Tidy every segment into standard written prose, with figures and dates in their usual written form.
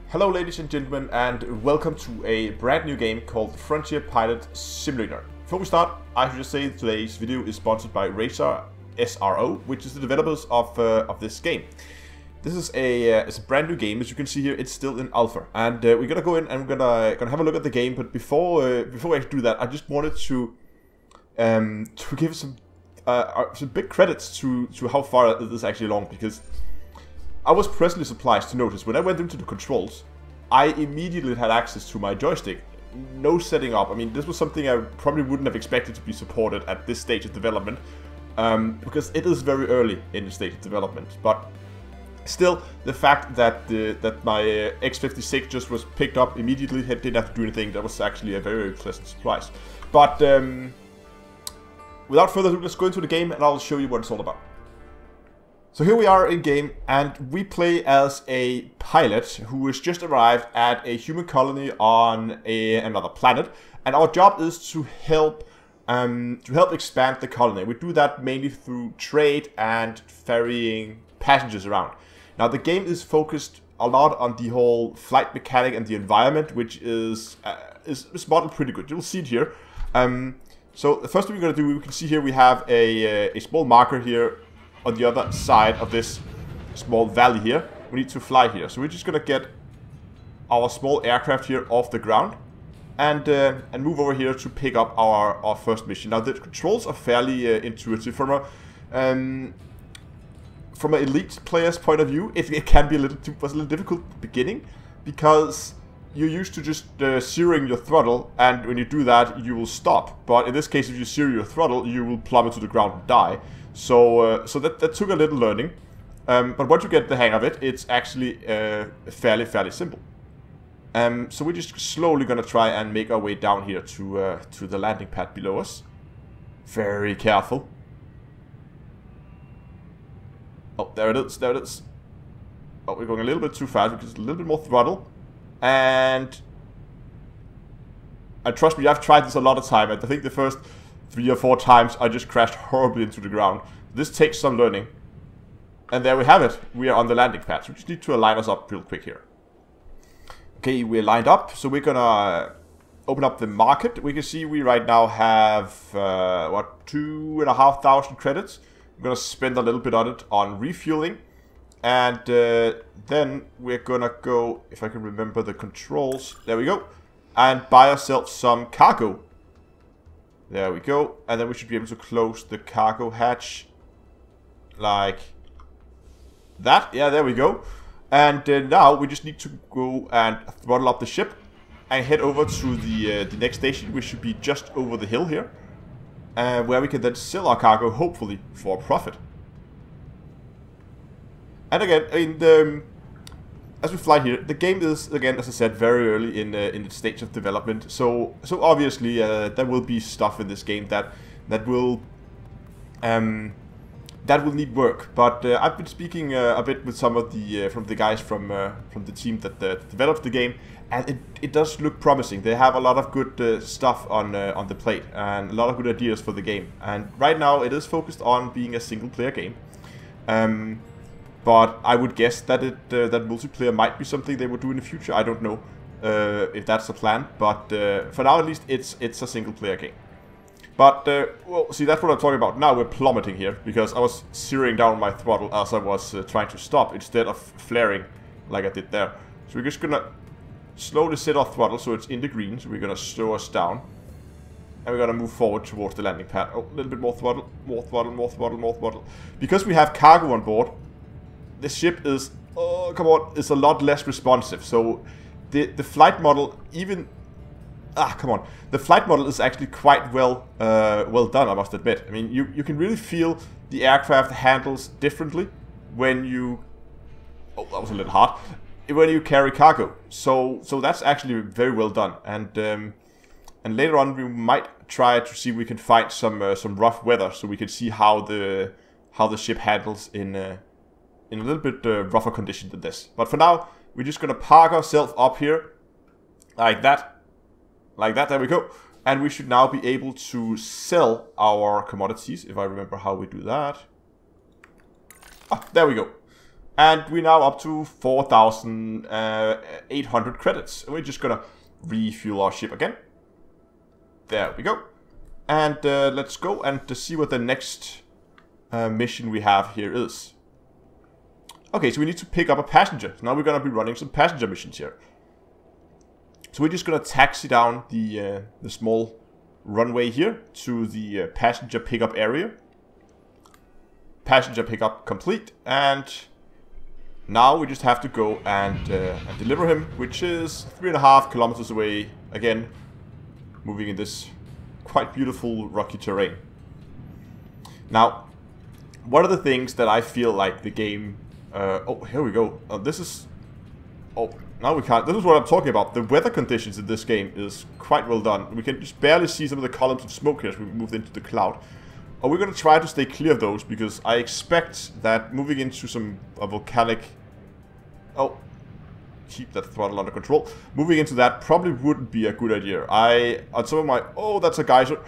Hello ladies and gentlemen, and welcome to a brand new game called Frontier Pilot Simulator. Before we start, I should just say today's video is sponsored by Razer SRO, which is the developers of this game. This is it's a brand new game. As you can see here, it's still in alpha, and we're gonna go in and we're gonna have a look at the game. But before we actually do that, I just wanted to give some big credits to how far it is actually along, because I was pleasantly surprised to notice when I went into the controls, I immediately had access to my joystick. No setting up. I mean, this was something I probably wouldn't have expected to be supported at this stage of development, because it is very early in the stage of development. But still, the fact that my X56 just was picked up immediately, didn't have to do anything, that was actually a very, very pleasant surprise. But without further ado, let's go into the game and I'll show you what it's all about. So here we are in game, and we play as a pilot who has just arrived at a human colony on another planet, and our job is to help expand the colony. We do that mainly through trade and ferrying passengers around. Now the game is focused a lot on the whole flight mechanic and the environment, which is modeled pretty good. You'll see it here. So the first thing we're going to do, we can see here we have a small marker here on the other side of this small valley here. We need to fly here, so we're just gonna get our small aircraft here off the ground and move over here to pick up our first mission. Now the controls are fairly intuitive from an elite player's point of view. It can be was a little difficult at the beginning, because you're used to just zeroing your throttle, and when you do that you will stop. But in this case, if you zero your throttle, you will plummet to the ground and die. So that took a little learning, but once you get the hang of it, it's actually fairly simple. So we're just slowly gonna try and make our way down here to the landing pad below us. Very careful. Oh, there it is, there it is. Oh, we're going a little bit too fast, because a little bit more throttle. And trust me, I've tried this a lot of time, and I think the first 3 or 4 times I just crashed horribly into the ground. This takes some learning. And there we have it. We are on the landing pad. So we just need to align us up real quick here. Okay, we're lined up. So we're gonna open up the market. We can see we right now have, 2,500 credits. I'm gonna spend a little bit on it on refueling. And then we're gonna go, if I can remember the controls, there we go, and buy ourselves some cargo. There we go, and then we should be able to close the cargo hatch like that. Yeah, there we go. And now we just need to go and throttle up the ship and head over to the next station, which should be just over the hill here, where we can then sell our cargo, hopefully for a profit. And again, as we fly here, the game is, again, as I said, very early in its stage of development. So obviously there will be stuff in this game that will need work. But I've been speaking a bit with some of the guys from the team that developed the game, and it does look promising. They have a lot of good stuff on the plate and a lot of good ideas for the game. And right now it is focused on being a single player game. But I would guess that that multiplayer might be something they would do in the future. I don't know if that's the plan, but for now at least, it's a single player game. But well, see, that's what I'm talking about. Now we're plummeting here, because I was zeroing down my throttle as I was trying to stop, instead of flaring like I did there. So we're just gonna slowly set our throttle so it's in the green. So we're gonna slow us down, and we're gonna move forward towards the landing pad. Oh, a little bit more throttle, more throttle, more throttle, more throttle. Because we have cargo on board, this ship is, oh come on, is a lot less responsive. So the flight model even, the flight model is actually quite well done, I must admit. I mean, you can really feel the aircraft handles differently when you, oh that was a little hard, when you carry cargo. So that's actually very well done. And later on we might try to see if we can find some rough weather, so we can see how the ship handles in a little bit rougher condition than this. But for now, we're just gonna park ourselves up here, like that, there we go. And we should now be able to sell our commodities, if I remember how we do that. Ah, there we go. And we're now up to 4,800 credits. And we're just gonna refuel our ship again. There we go. And let's go and see what the next mission we have here is. Okay, so we need to pick up a passenger. So now we're gonna be running some passenger missions here. So we're just gonna taxi down the small runway here to the passenger pickup area. Passenger pickup complete, and now we just have to go and deliver him, which is 3.5 kilometers away. Again, moving in this quite beautiful rocky terrain. Now, one of the things that I feel like the game... oh, here we go. This is... Oh, now we can't... This is what I'm talking about. The weather conditions in this game is quite well done. We can just barely see some of the columns of smoke here as we moved into the cloud. We're going to try to stay clear of those, because I expect that moving into some volcanic... Oh, keep that throttle under control. Moving into that probably wouldn't be a good idea. On some of my... Oh, that's a geyser.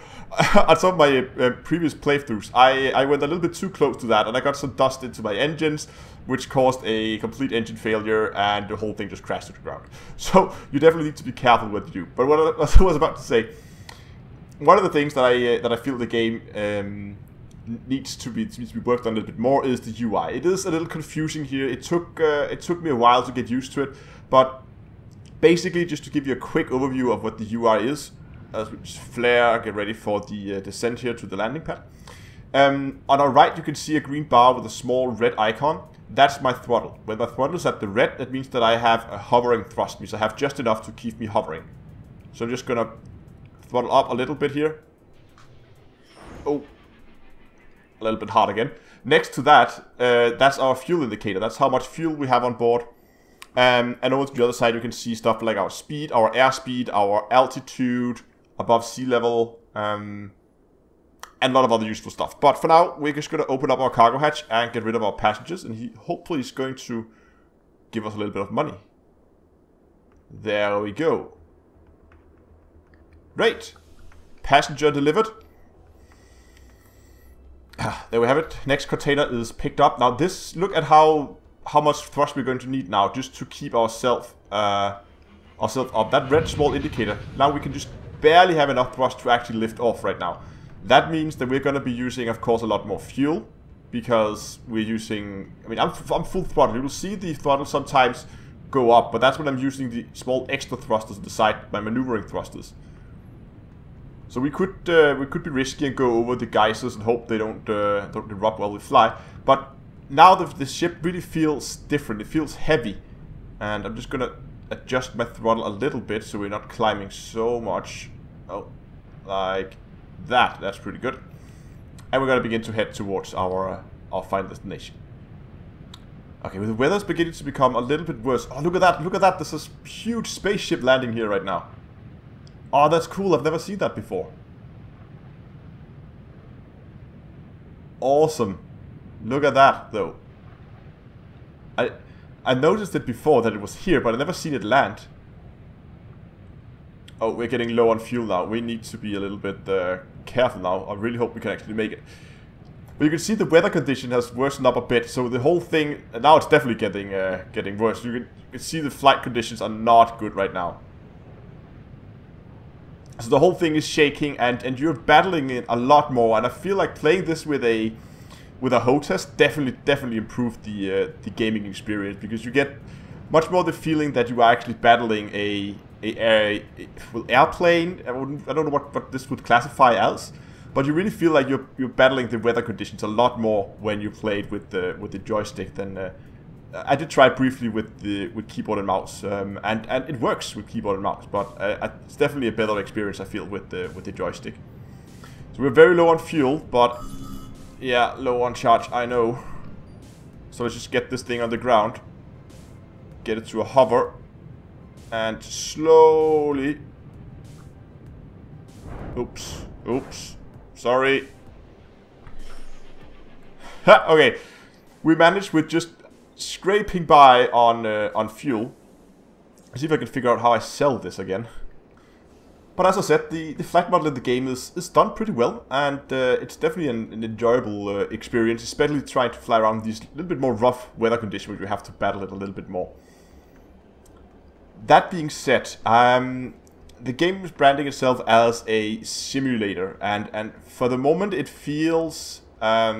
On some of my previous playthroughs, I went a little bit too close to that, and I got some dust into my engines, which caused a complete engine failure, and the whole thing just crashed to the ground. So, you definitely need to be careful what you do. But what I was about to say... One of the things that I feel the game needs to be worked on a little bit more is the UI. It is a little confusing here. It took me a while to get used to it, but basically, just to give you a quick overview of what the UI is, as we just flare, get ready for the descent here to the landing pad. On our right, you can see a green bar with a small red icon. That's my throttle. When my throttle is at the red, that means that I have a hovering thrust, means I have just enough to keep me hovering. So I'm just gonna throttle up a little bit here. Oh, a little bit hard again. Next to that, that's our fuel indicator. That's how much fuel we have on board. And over to the other side, you can see stuff like our speed, our airspeed, our altitude, above sea level, and a lot of other useful stuff. But for now, we're just going to open up our cargo hatch and get rid of our passengers. And he hopefully is going to give us a little bit of money. There we go. Great. Passenger delivered. There we have it. Next container is picked up. Now this, look at how much thrust we're going to need now just to keep ourselves up. That red small indicator. Now we can just barely have enough thrust to actually lift off right now. That means that we're going to be using, of course, a lot more fuel, because we're using... I mean, I'm full throttle. You will see the throttle sometimes go up, but that's when I'm using the small extra thrusters on the side, my maneuvering thrusters. So we could be risky and go over the geysers and hope they don't erupt while we fly. But now the ship really feels different. It feels heavy, and I'm just gonna adjust my throttle a little bit so we're not climbing so much. Oh, like that. That's pretty good. And we're gonna begin to head towards our final destination. Okay, the weather's beginning to become a little bit worse. Oh, look at that! Look at that! There's a huge spaceship landing here right now. Oh, that's cool. I've never seen that before. Awesome. Look at that, though. I noticed it before that it was here, but I've never seen it land. Oh, we're getting low on fuel now. We need to be a little bit careful now. I really hope we can actually make it. But you can see the weather condition has worsened up a bit, so the whole thing... Now it's definitely getting worse. You can see the flight conditions are not good right now. So the whole thing is shaking, and you're battling it a lot more. And I feel like playing this with a HOTAS definitely improved the gaming experience, because you get much more the feeling that you are actually battling a airplane. I don't know what this would classify as, but you really feel like you're battling the weather conditions a lot more when you played with the joystick than. I did try briefly with keyboard and mouse, and it works with keyboard and mouse, but it's definitely a better experience, I feel, with the joystick. So we're very low on fuel, but yeah, low on charge, I know. So let's just get this thing on the ground, get it to a hover, and slowly... Oops, sorry. Ha, okay, we managed with just scraping by on fuel. Let's see if I can figure out how I sell this again. But as I said, the flight model in the game is done pretty well, and it's definitely an enjoyable experience, especially trying to fly around these little bit more rough weather conditions where you have to battle it a little bit more. That being said, the game is branding itself as a simulator, and for the moment it feels a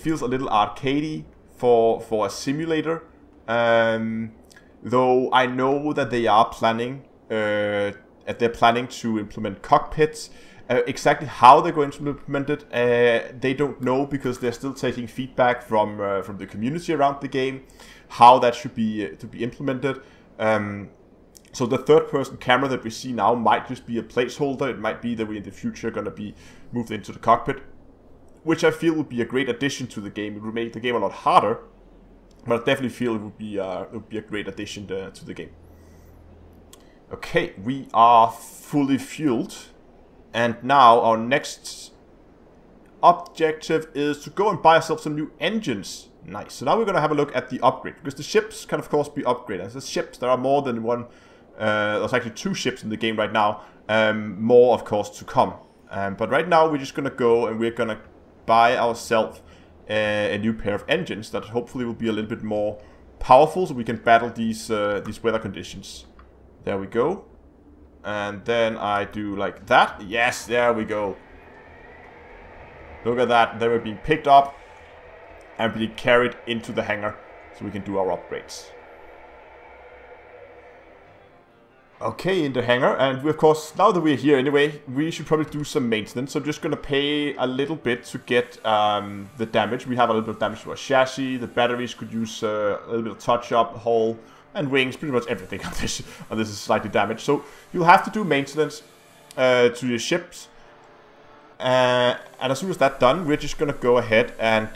little arcadey for a simulator. Though I know that they are planning to implement cockpits. Exactly how they're going to implement it, they don't know, because they're still taking feedback from the community around the game, how that should be implemented. So the third-person camera that we see now might just be a placeholder. It might be that we in the future are going to be moved into the cockpit, which I feel would be a great addition to the game. It would make the game a lot harder, but I definitely feel it would be a great addition to the game. Okay, we are fully fueled, and now our next objective is to go and buy ourselves some new engines. Nice. So now we're going to have a look at the upgrade, because the ships can of course be upgraded. As the ships, there are more than one. There's actually 2 ships in the game right now. More of course to come. But right now we're just going to go and we're going to buy ourselves a new pair of engines that hopefully will be a little bit more powerful, so we can battle these weather conditions. There we go. And then I do like that. Yes, there we go. Look at that. They were being picked up and being carried into the hangar so we can do our upgrades. Okay, in the hangar, and we, of course, now that we're here anyway, we should probably do some maintenance. So I'm just going to pay a little bit to get the damage. We have a little bit of damage to our chassis. The batteries could use a little bit of touch-up, hull, and wings. Pretty much everything on this is slightly damaged. So you'll have to do maintenance to your ships. And as soon as that's done, we're just going to go ahead and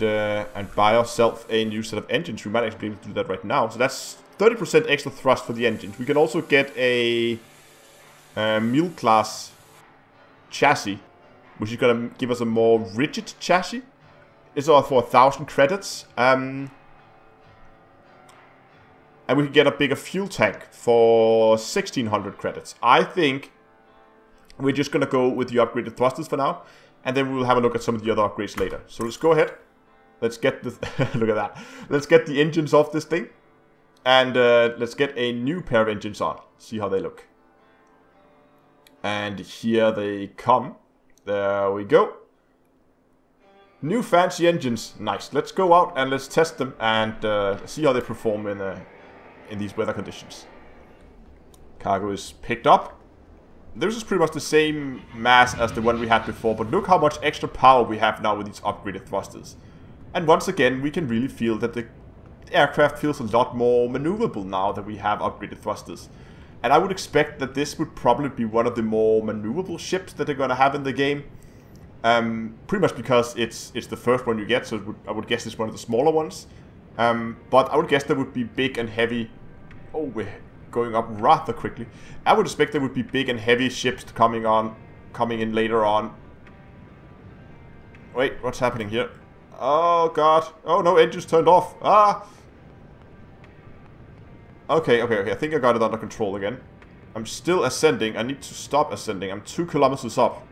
buy ourselves a new set of engines. We might actually be able to do that right now. So that's 30% extra thrust for the engines. We can also get a mule class chassis, which is going to give us a more rigid chassis. It's all for 1,000 credits. And we can get a bigger fuel tank for 1,600 credits. I think we're just going to go with the upgraded thrusters for now, and then we'll have a look at some of the other upgrades later. So let's go ahead. Let's get the look at that. Let's get the engines off this thing. And let's get a new pair of engines on. See how they look. And here they come. There we go. New fancy engines. Nice. Let's go out and let's test them and see how they perform in these weather conditions. Cargo is picked up. This is pretty much the same mass as the one we had before, but look how much extra power we have now with these upgraded thrusters. And once again, we can really feel that the aircraft feels a lot more maneuverable now that we have upgraded thrusters. And I would expect that this would probably be one of the more maneuverable ships that they're going to have in the game. Pretty much because it's the first one you get, so I would guess it's one of the smaller ones. But I would guess they would be big and heavy. Oh, we're going up rather quickly. I would expect there would be big and heavy ships coming in later on. Wait, what's happening here? Oh god. Oh no, engines turned off. Ah! Okay, I think I got it under control again. I'm still ascending. I need to stop ascending. I'm 2 kilometers up.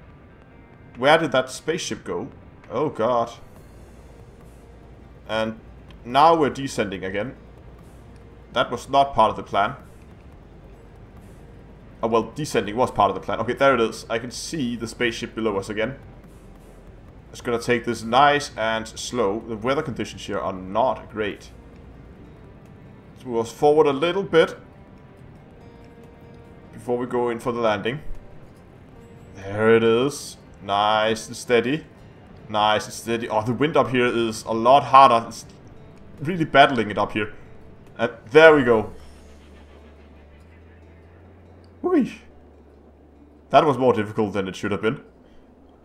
Where did that spaceship go? Oh god. And now we're descending again. That was not part of the plan. Oh well, descending was part of the plan. Okay, there it is. I can see the spaceship below us again. Just gonna take this nice and slow. The weather conditions here are not great. Let's move us forward a little bit before we go in for the landing. There it is. Nice and steady. Nice and steady. Oh, the wind up here is a lot harder. It's really battling it up here. And there we go. Whee. That was more difficult than it should have been.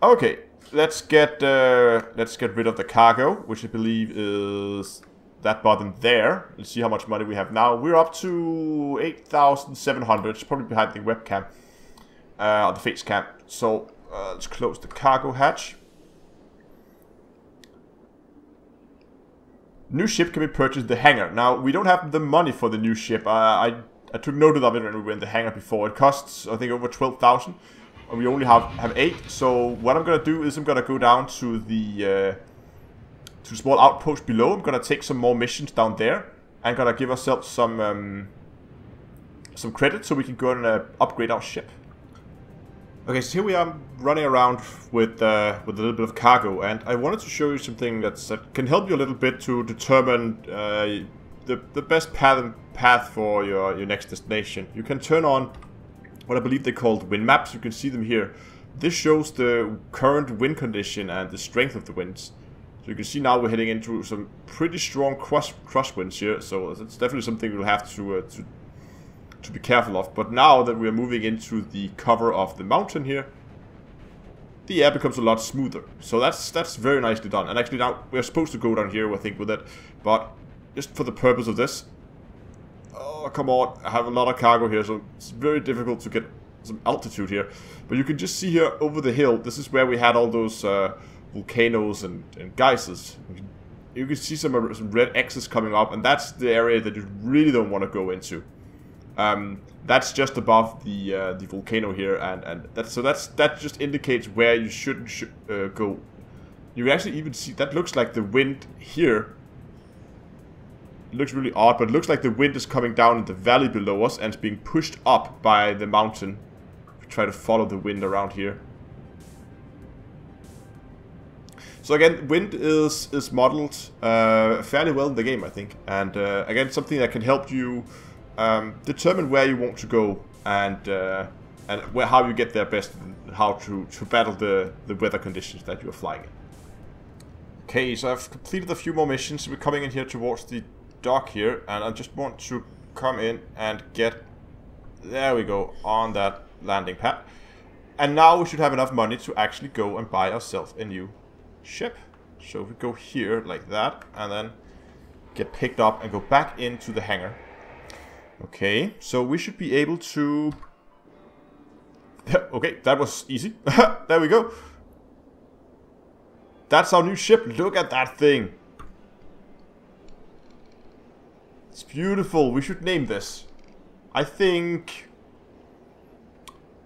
Okay, let's get rid of the cargo, which I believe is that button there. Let's see how much money we have now. We're up to 8,700. It's probably behind the webcam, or the face cam. So let's close the cargo hatch. New ship can be purchased in the hangar. Now, we don't have the money for the new ship. I I took note of it when we were in the hangar before. It costs, I think, over 12,000. And we only have 8. So what I'm going to do is I'm going to go down to the small outpost below. I'm going to take some more missions down there. And going to give ourselves some credit so we can go and upgrade our ship. Okay, so here we are running around with a little bit of cargo, and I wanted to show you something that can help you a little bit to determine the best path for your next destination. You can turn on what I believe they called wind maps. You can see them here. This shows the current wind condition and the strength of the winds. So you can see now we're heading into some pretty strong crosswinds here, so it's definitely something we'll have to be careful of. But now that we are moving into the cover of the mountain here, the air becomes a lot smoother. So that's very nicely done. And actually now we're supposed to go down here, I think, with it. But just for the purpose of this, oh come on, I have a lot of cargo here, so it's very difficult to get some altitude here. But you can just see here over the hill, this is where we had all those volcanoes and geysers. You can see some red X's coming up, and that's the area that you really don't want to go into. That's just above the volcano here, and that just indicates where you shouldn't go. You can actually even see that looks like the wind here. It looks really odd, but it looks like the wind is coming down in the valley below us and it's being pushed up by the mountain. We try to follow the wind around here. So again, wind is modeled fairly well in the game, I think, and again, something that can help you determine where you want to go and how you get there best, and how to battle the weather conditions that you are flying in. Okay, so I've completed a few more missions. We're coming in here towards the dock here, and I just want to come in and get, there we go, on that landing pad. And now we should have enough money to actually go and buy ourselves a new ship. So if we go here like that, and then get picked up and go back into the hangar. Okay, so we should be able to... Okay, that was easy. There we go. That's our new ship. Look at that thing. It's beautiful. We should name this. I think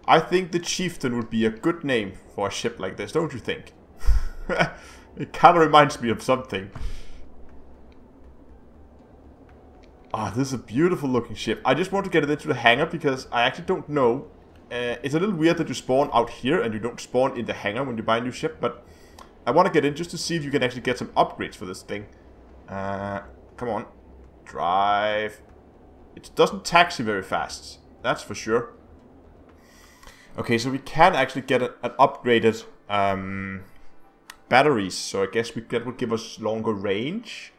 the Chieftain would be a good name for a ship like this, don't you think? It kind of reminds me of something. Ah, this is a beautiful looking ship. I just want to get it into the hangar because I actually don't know. It's a little weird that you spawn out here and you don't spawn in the hangar when you buy a new ship, but I want to get in just to see if you can actually get some upgrades for this thing. Come on. Drive. It doesn't taxi very fast, that's for sure. Okay, so we can actually get an upgraded batteries, so I guess that would give us longer range.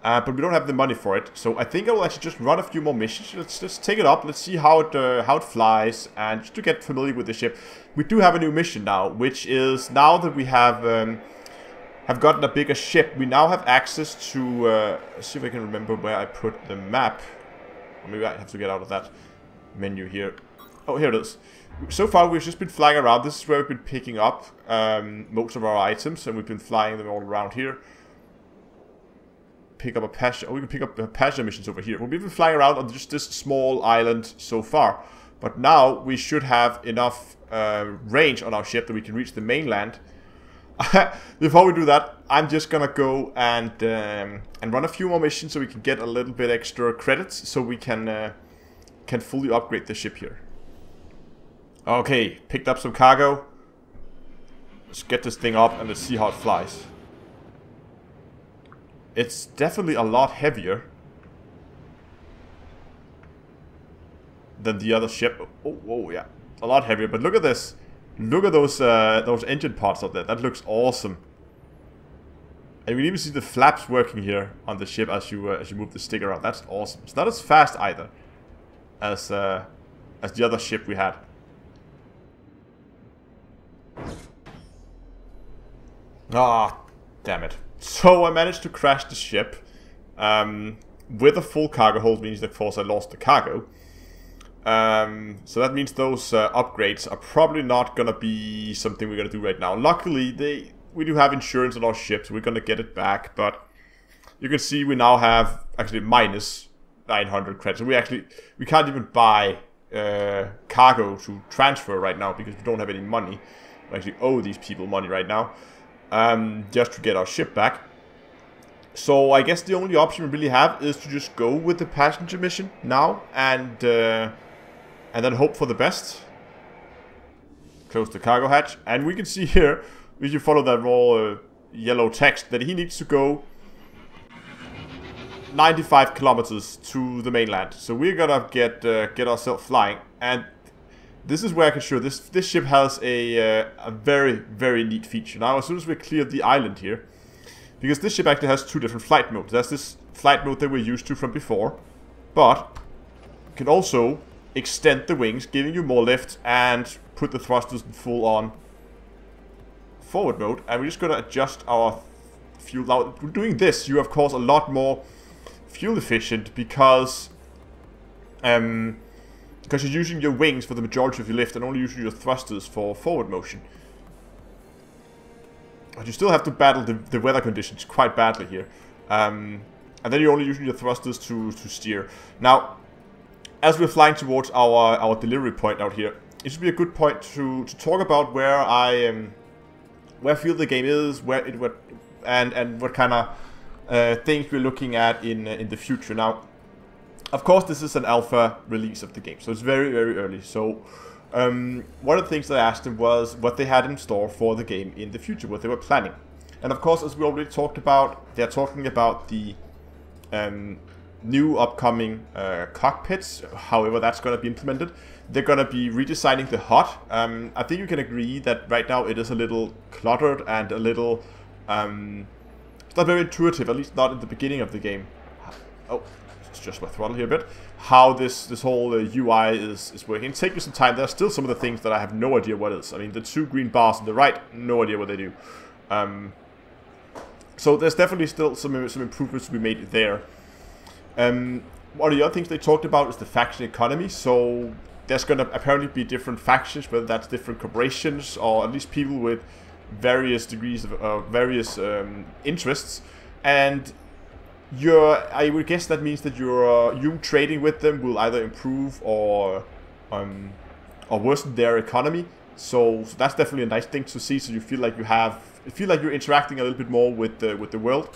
But we don't have the money for it, so I think I will actually just run a few more missions. Let's take it up. Let's see how it flies, and just to get familiar with the ship. We do have a new mission now, which is now that we have gotten a bigger ship, we now have access to. Let's see if I can remember where I put the map. Or maybe I have to get out of that menu here. Oh, here it is. So far, we've just been flying around. This is where we've been picking up most of our items, and we've been flying them all around here. Pick up a passenger. Oh, we can pick up passenger missions over here. We've been flying around on just this small island so far, but now we should have enough range on our ship that we can reach the mainland. Before we do that, I'm just gonna go and run a few more missions so we can get a little bit extra credits, so we can fully upgrade the ship here. Okay, picked up some cargo. Let's get this thing up and let's see how it flies. It's definitely a lot heavier than the other ship. Oh, yeah, a lot heavier. But look at this. Look at those engine parts up there. That looks awesome. And we even see the flaps working here on the ship as you move the stick around. That's awesome. It's not as fast either as the other ship we had. Ah, damn it. So I managed to crash the ship with a full cargo hold, means that of course I lost the cargo. So that means those upgrades are probably not gonna be something we're gonna do right now. Luckily, we do have insurance on our ships. We're gonna get it back, but you can see we now have actually minus 900 credits. So we can't even buy cargo to transfer right now because we don't have any money. We actually owe these people money right now, just to get our ship back. So I guess the only option we really have is to just go with the passenger mission now and then hope for the best. Close the cargo hatch, and we can see here, if you follow that raw yellow text, that he needs to go 95 kilometers to the mainland. So we're gonna get ourselves flying, and this is where I can show this ship has a very, very neat feature. Now, as soon as we clear the island here, because this ship actually has two different flight modes. There's this flight mode that we're used to from before, but you can also extend the wings, giving you more lift, and put the thrusters in full on forward mode. And we're just gonna adjust our fuel. Now, doing this, you're of course a lot more fuel efficient because you're using your wings for the majority of your lift and only using your thrusters for forward motion. But you still have to battle the weather conditions quite badly here. And then you're only using your thrusters to steer. Now, as we're flying towards our delivery point out here, it should be a good point to talk about where where I feel the game is, and what kind of things we're looking at in the future. Now, of course, this is an alpha release of the game, so it's very, very early. So one of the things that I asked them was what they had in store for the game in the future, what they were planning. And of course, as we already talked about, they're talking about the new upcoming cockpits, however that's going to be implemented. They're going to be redesigning the HUD. I think you can agree that right now it is a little cluttered and a little... it's not very intuitive, at least not in the beginning of the game. Oh, it's just my throttle here a bit. How this whole UI is working. Take me some time. There's still some of the things that I have no idea what is. I mean, the two green bars on the right, no idea what they do. So there's definitely still some improvements to be made there. One of the other things they talked about is the faction economy. So there's going to apparently be different factions, whether that's different corporations or at least people with various degrees of various interests. And I would guess that means that you trading with them will either improve or worsen their economy. So that's definitely a nice thing to see. So you feel like you're interacting a little bit more with the world.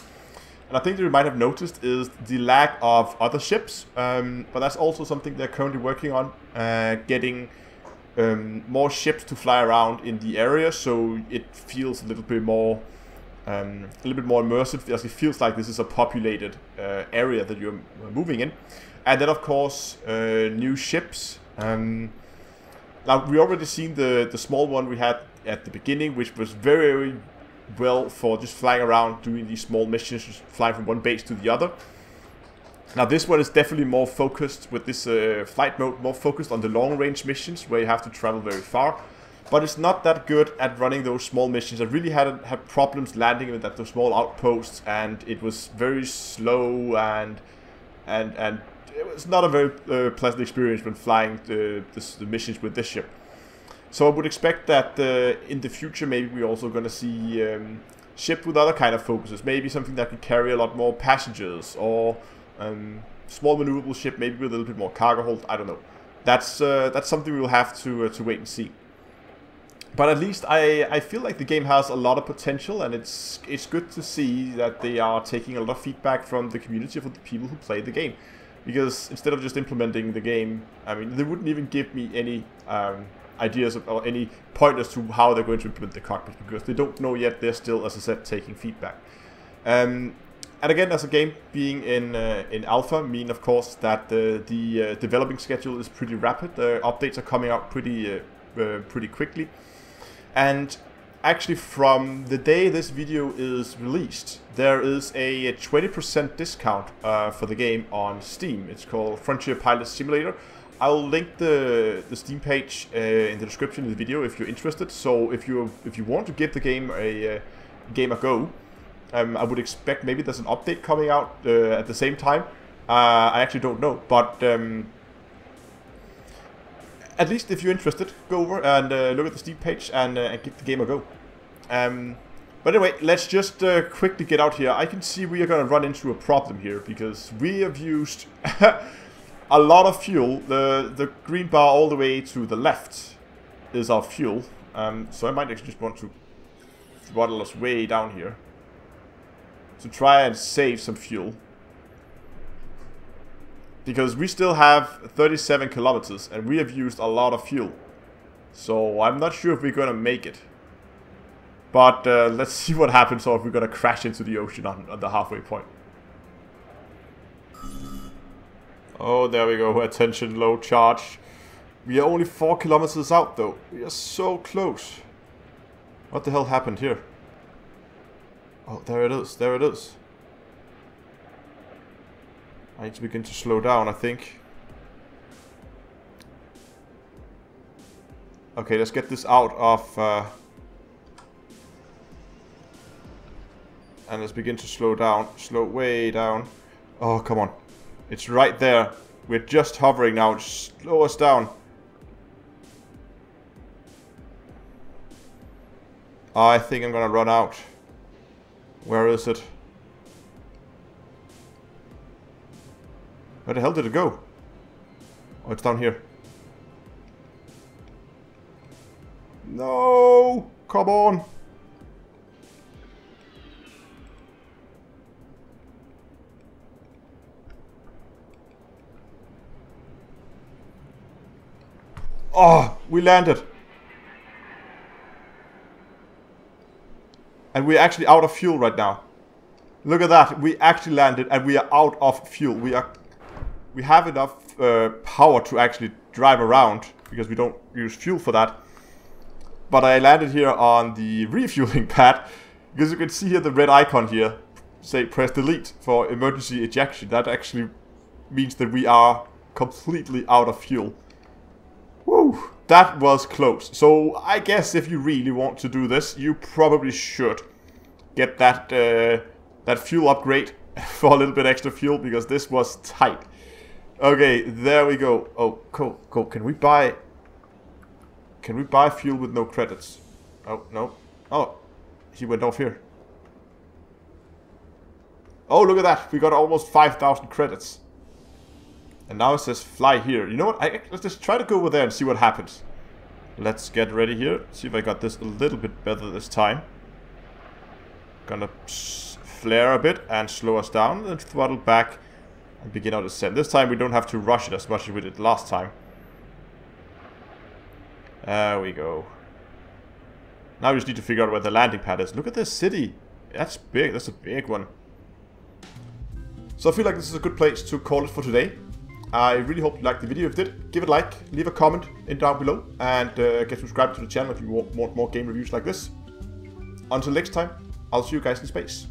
And I think that you might have noticed is the lack of other ships, but that's also something they're currently working on, getting more ships to fly around in the area, so it feels a little bit more immersive. It feels like this is a populated area that you're moving in. And then of course new ships. Now we already seen the small one we had at the beginning, which was very, very well for just flying around doing these small missions, just flying from one base to the other. Now this one is definitely more focused with this flight mode, more focused on the long range missions where you have to travel very far. But it's not that good at running those small missions. I really had problems landing at those small outposts, and it was very slow, and it was not a very pleasant experience when flying the missions with this ship. So I would expect that in the future maybe we're also going to see ship with other kind of focuses. Maybe something that can carry a lot more passengers, or small maneuverable ship maybe with a little bit more cargo hold. I don't know. That's something we'll have to wait and see. But at least I feel like the game has a lot of potential, and it's good to see that they are taking a lot of feedback from the community, from the people who play the game. Because instead of just implementing the game, I mean, they wouldn't even give me any ideas or any pointers to how they're going to implement the cockpit, because they don't know yet. They're still, as I said, taking feedback. And again, as a game being in alpha, mean of course that the developing schedule is pretty rapid. The updates are coming out pretty quickly. And actually, from the day this video is released, there is a 20% discount for the game on Steam. It's called Frontier Pilot Simulator. I'll link the Steam page in the description of the video if you're interested. So if you want to give the game a go, I would expect maybe there's an update coming out at the same time. I actually don't know, but at least if you're interested, go over and look at the Steam page and give the game a go. But anyway, let's just quickly get out here. I can see we are going to run into a problem here, because we have used a lot of fuel. The green bar all the way to the left is our fuel. So I might actually just want to throttle us way down here to try and save some fuel. Because we still have 37 kilometers and we have used a lot of fuel. So I'm not sure if we're going to make it. But let's see what happens, or if we're going to crash into the ocean on the halfway point. Oh, there we go. Attention, low charge. We are only 4 kilometers out though. We are so close. What the hell happened here? Oh, there it is. There it is. I need to begin to slow down, I think. Okay, let's get this out of... and let's begin to slow down. Slow way down. Oh, come on. It's right there. We're just hovering now. Just slow us down. I think I'm gonna run out. Where is it? Where the hell did it go? Oh, it's down here. No! Come on! Oh, we landed. And we're actually out of fuel right now. Look at that. We actually landed and we are out of fuel. We have enough power to actually drive around because we don't use fuel for that. But I landed here on the refueling pad because you can see here the red icon here. Say press delete for emergency ejection. That actually means that we are completely out of fuel. Woo, that was close. So I guess if you really want to do this, you probably should get that that fuel upgrade for a little bit extra fuel, because this was tight. Okay, there we go. Oh, cool, cool. Can we buy fuel with no credits? Oh, no. Oh, he went off here. Oh, look at that. We got almost 5,000 credits. And now it says fly here. You know what? Let's just try to go over there and see what happens. Let's get ready here. See if I got this a little bit better this time. Gonna flare a bit and slow us down. And throttle back and begin our descent. This time we don't have to rush it as much as we did last time. There we go. Now we just need to figure out where the landing pad is. Look at this city. That's big. That's a big one. So I feel like this is a good place to call it for today. I really hope you liked the video. If you did, give it a like, leave a comment down below, and get subscribed to the channel if you want more game reviews like this. Until next time, I'll see you guys in space.